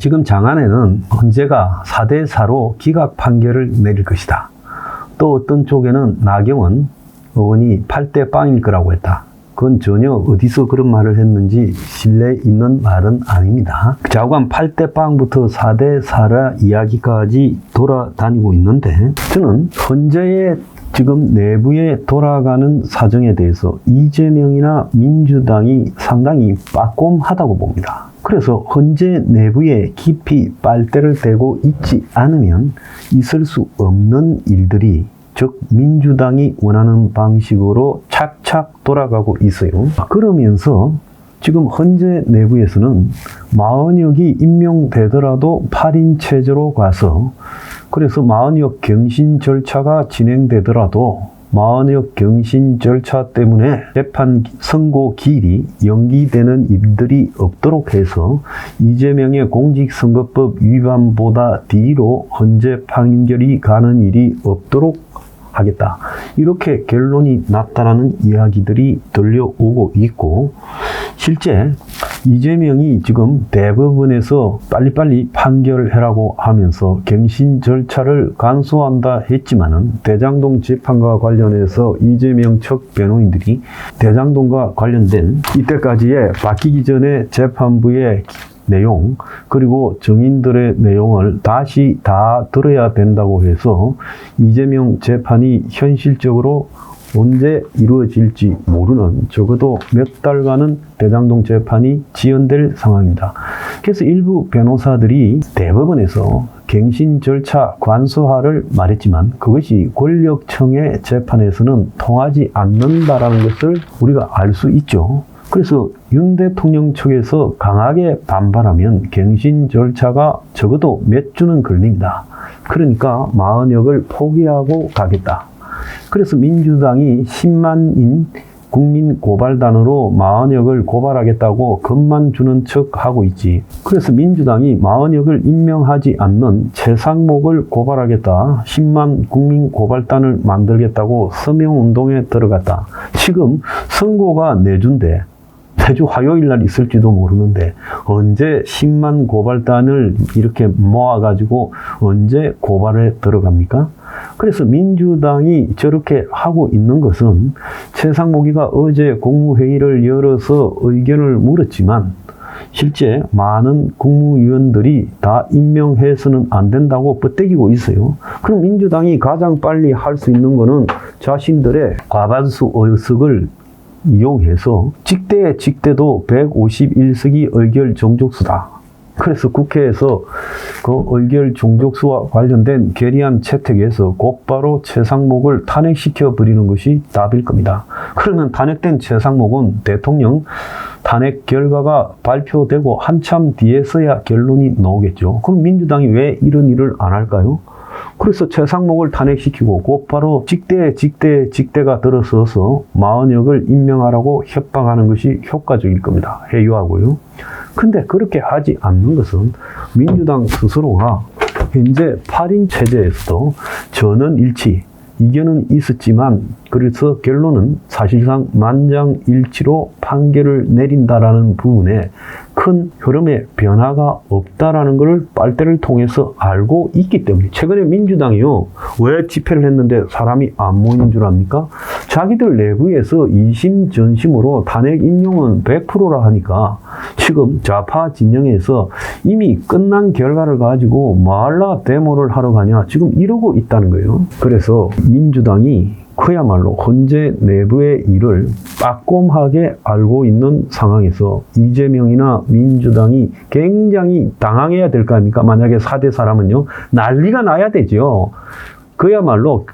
지금 장안에는 헌재가 4대4로 기각 판결을 내릴 것이다. 또 어떤 쪽에는 나경원 의원이 8대0일 거라고 했다. 그건 전혀 어디서 그런 말을 했는지 신뢰 있는 말은 아닙니다. 좌우간 8대0부터 4대4라 이야기까지 돌아다니고 있는데, 저는 헌재의 지금 내부에 돌아가는 사정에 대해서 이재명이나 민주당이 상당히 빠꼼하다고 봅니다. 그래서 헌재 내부에 깊이 빨대를 대고 있지 않으면 있을 수 없는 일들이, 즉 민주당이 원하는 방식으로 착착 돌아가고 있어요. 그러면서 지금 헌재 내부에서는 마은혁이 임명되더라도 8인 체제로 가서, 그래서 마은혁 경신 절차가 진행되더라도 마은혁 경신 절차 때문에 재판 선고 기일이 연기되는 일들이 없도록 해서 이재명의 공직선거법 위반보다 뒤로 헌재 판결이 가는 일이 없도록 하겠다. 이렇게 결론이 났다라는 이야기들이 들려오고 있고, 실제 이재명이 지금 대법원에서 빨리빨리 판결해라고 하면서 갱신 절차를 간소한다 했지만은, 대장동 재판과 관련해서 이재명 측 변호인들이 대장동과 관련된 이때까지의 바뀌기 전에 재판부의 내용, 그리고 증인들의 내용을 다시 다 들어야 된다고 해서 이재명 재판이 현실적으로 언제 이루어질지 모르는, 적어도 몇 달간은 대장동 재판이 지연될 상황입니다. 그래서 일부 변호사들이 대법원에서 갱신 절차 간소화를 말했지만 그것이 권력청의 재판에서는 통하지 않는다라는 것을 우리가 알 수 있죠. 그래서 윤 대통령 측에서 강하게 반발하면 갱신 절차가 적어도 몇 주는 걸립니다. 그러니까 마은혁을 포기하고 가겠다. 그래서 민주당이 10만인 국민 고발단으로 마은혁을 고발하겠다고 겁만 주는 척 하고 있지. 그래서 민주당이 마은혁을 임명하지 않는 최상목을 고발하겠다, 10만 국민 고발단을 만들겠다고 서명운동에 들어갔다. 지금 선고가 내주인데, 내주 화요일 날 있을지도 모르는데 언제 10만 고발단을 이렇게 모아가지고 언제 고발에 들어갑니까? 그래서 민주당이 저렇게 하고 있는 것은, 최상목이가 어제 국무회의를 열어서 의견을 물었지만 실제 많은 국무위원들이 다 임명해서는 안 된다고 버티고 있어요. 그럼 민주당이 가장 빨리 할 수 있는 거는 자신들의 과반수 의석을 이용해서 직대도 151석이 의결 종족수다. 그래서 국회에서 그 의결 종족수와 관련된 결의안 채택에서 곧바로 최상목을 탄핵시켜 버리는 것이 답일 겁니다. 그러면 탄핵된 최상목은 대통령 탄핵 결과가 발표되고 한참 뒤에서야 결론이 나오겠죠. 그럼 민주당이 왜 이런 일을 안 할까요? 그래서 최상목을 탄핵시키고 곧바로 직대가 들어서서 마은혁을 임명하라고 협박하는 것이 효과적일 겁니다. 회유하고요. 근데 그렇게 하지 않는 것은 민주당 스스로가 현재 8인 체제에서도 전원 일치, 이견은 있었지만 그래서 결론은 사실상 만장일치로 판결을 내린다라는 부분에 큰 흐름의 변화가 없다라는 것을 빨대를 통해서 알고 있기 때문에, 최근에 민주당이요, 왜 집회를 했는데 사람이 안 모이는 줄 압니까? 자기들 내부에서 이심전심으로 탄핵 인용은 100%라 하니까 지금 좌파 진영에서 이미 끝난 결과를 가지고 뭐하러 데모를 하러 가냐, 지금 이러고 있다는 거예요. 그래서 민주당이 그야말로 헌재 내부의 일을 빠꼼하게 알고 있는 상황에서 이재명이나 민주당이 굉장히 당황해야 될 거 아닙니까? 만약에 4대4라면요, 난리가 나야 되죠. 그야말로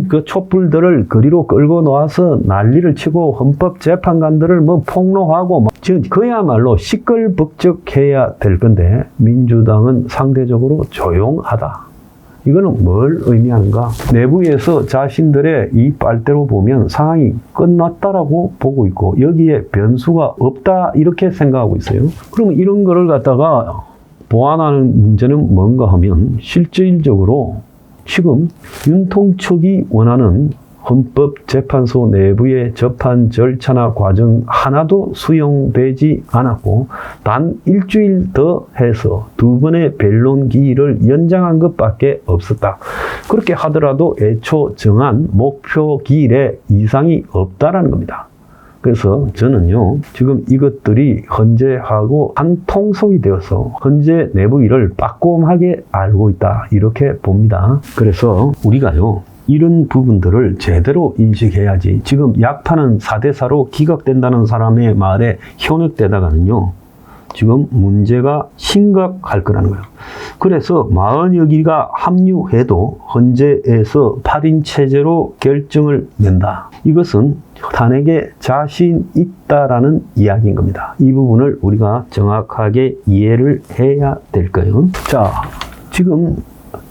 그 촛불들을 거리로 끌고 나와서 난리를 치고 헌법재판관들을 폭로하고 그야말로 시끌벅적해야 될 건데, 민주당은 상대적으로 조용하다. 이거는 뭘 의미하는가? 내부에서 자신들의 이 빨대로 보면 상황이 끝났다라고 보고 있고 여기에 변수가 없다 이렇게 생각하고 있어요. 그러면 이런 거를 갖다가 보완하는 문제는 뭔가 하면, 실질적으로 지금 윤통측이 원하는 헌법재판소 내부의 재판 절차나 과정 하나도 수용되지 않았고 단 일주일 더 해서 2번의 변론 기일을 연장한 것밖에 없었다. 그렇게 하더라도 애초 정한 목표 기일에 이상이 없다라는 겁니다. 그래서 저는요, 지금 이것들이 헌재하고 한 통속이 되어서 헌재 내부 일을 빠꼼하게 알고 있다, 이렇게 봅니다. 그래서 우리가요, 이런 부분들을 제대로 인식해야지. 지금 약판은 4대4로 기각된다는 사람의 말에 현혹되다가는요, 지금 문제가 심각할 거라는 거예요. 그래서 40여 기가 합류해도 헌재에서 8인 체제로 결정을 낸다. 이것은 탄핵에 자신 있다라는 이야기인 겁니다. 이 부분을 우리가 정확하게 이해를 해야 될 거예요. 자, 지금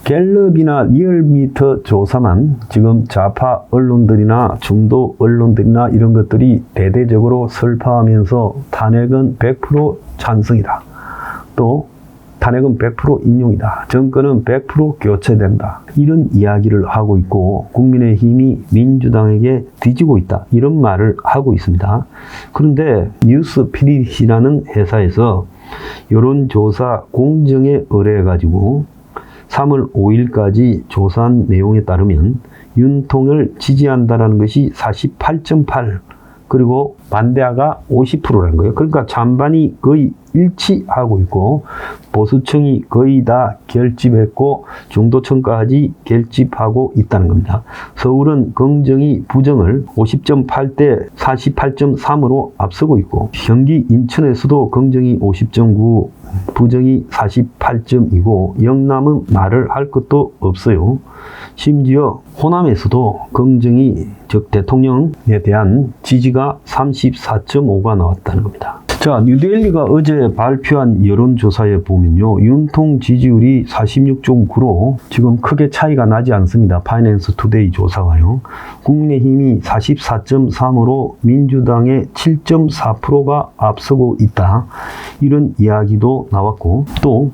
갤럽이나 리얼미터 조사만 지금 좌파 언론들이나 중도 언론들이나 이런 것들이 대대적으로 설파하면서 탄핵은 100% 찬성이다. 또 탄핵은 100% 인용이다. 정권은 100% 교체된다. 이런 이야기를 하고 있고 국민의힘이 민주당에게 뒤지고 있다. 이런 말을 하고 있습니다. 그런데 뉴스피릿이라는 회사에서 여론조사 공정에 의뢰해가지고 3월 5일까지 조사한 내용에 따르면 윤통을 지지한다는 것이 48.8, 그리고 반대하가 50%라는 거예요. 그러니까 찬반이 거의 일치하고 있고 보수층이 거의 다 결집했고 중도층까지 결집하고 있다는 겁니다. 서울은 긍정이 부정을 50.8대 48.3으로 앞서고 있고 경기 인천에서도 긍정이 50.9, 부정이 48.2고 영남은 말을 할 것도 없어요. 심지어 호남에서도 긍정이, 즉 대통령에 대한 지지가 34.5가 나왔다는 겁니다. 자, 뉴델리가 어제 발표한 여론조사에 보면요, 윤통 지지율이 46.9로 지금 크게 차이가 나지 않습니다. 파이낸스 투데이 조사가요. 국민의힘이 44.3으로 민주당의 7.4%가 앞서고 있다. 이런 이야기도 나왔고, 또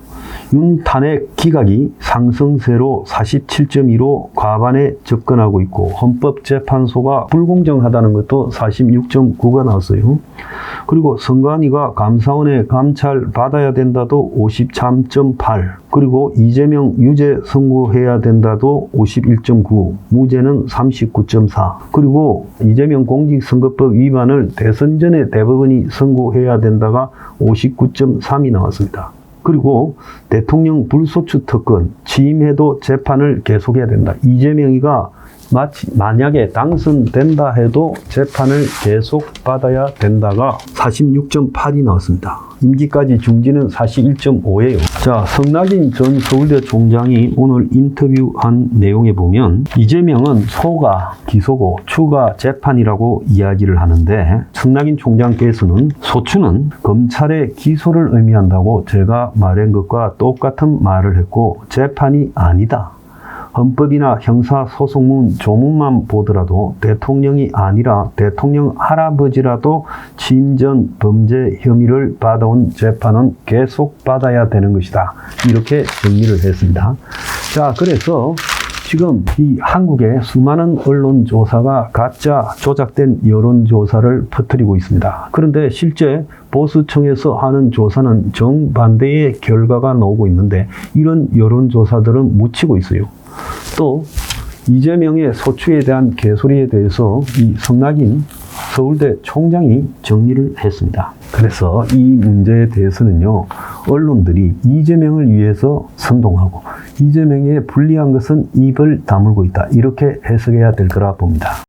윤탄핵 기각이 상승세로 47.2로 과반에 접근하고 있고 헌법재판소가 불공정하다는 것도 46.9가 나왔어요. 그리고 선관위가 감사원에 감찰 받아야 된다도 53.8, 그리고 이재명 유죄 선고해야 된다도 51.9, 무죄는 39.4, 그리고 이재명 공직선거법 위반을 대선 전에 대법원이 선고해야 된다가 59.3이 나왔습니다. 그리고 대통령 불소추 특권 취임해도 재판을 계속해야 된다. 이재명이가 만약에 당선된다 해도 재판을 계속 받아야 된다가 46.8이 나왔습니다. 임기까지 중지는 41.5예요. 자, 성낙인 전 서울대 총장이 오늘 인터뷰한 내용에 보면 이재명은 소가 기소고 추가 재판이라고 이야기를 하는데 성낙인 총장께서는 소추는 검찰의 기소를 의미한다고 제가 말한 것과 똑같은 말을 했고 재판이 아니다. 헌법이나 형사소송문 조문만 보더라도 대통령이 아니라 대통령 할아버지라도 취임 전 범죄 혐의를 받아온 재판은 계속 받아야 되는 것이다. 이렇게 정리를 했습니다. 자, 그래서 지금 이 한국의 수많은 언론조사가 가짜 조작된 여론조사를 퍼뜨리고 있습니다. 그런데 실제 보수층에서 하는 조사는 정반대의 결과가 나오고 있는데 이런 여론조사들은 묻히고 있어요. 또 이재명의 소추에 대한 개소리에 대해서 이 성낙인 서울대 총장이 정리를 했습니다. 그래서 이 문제에 대해서는요, 언론들이 이재명을 위해서 선동하고 이재명에 불리한 것은 입을 다물고 있다. 이렇게 해석해야 될 거라 봅니다.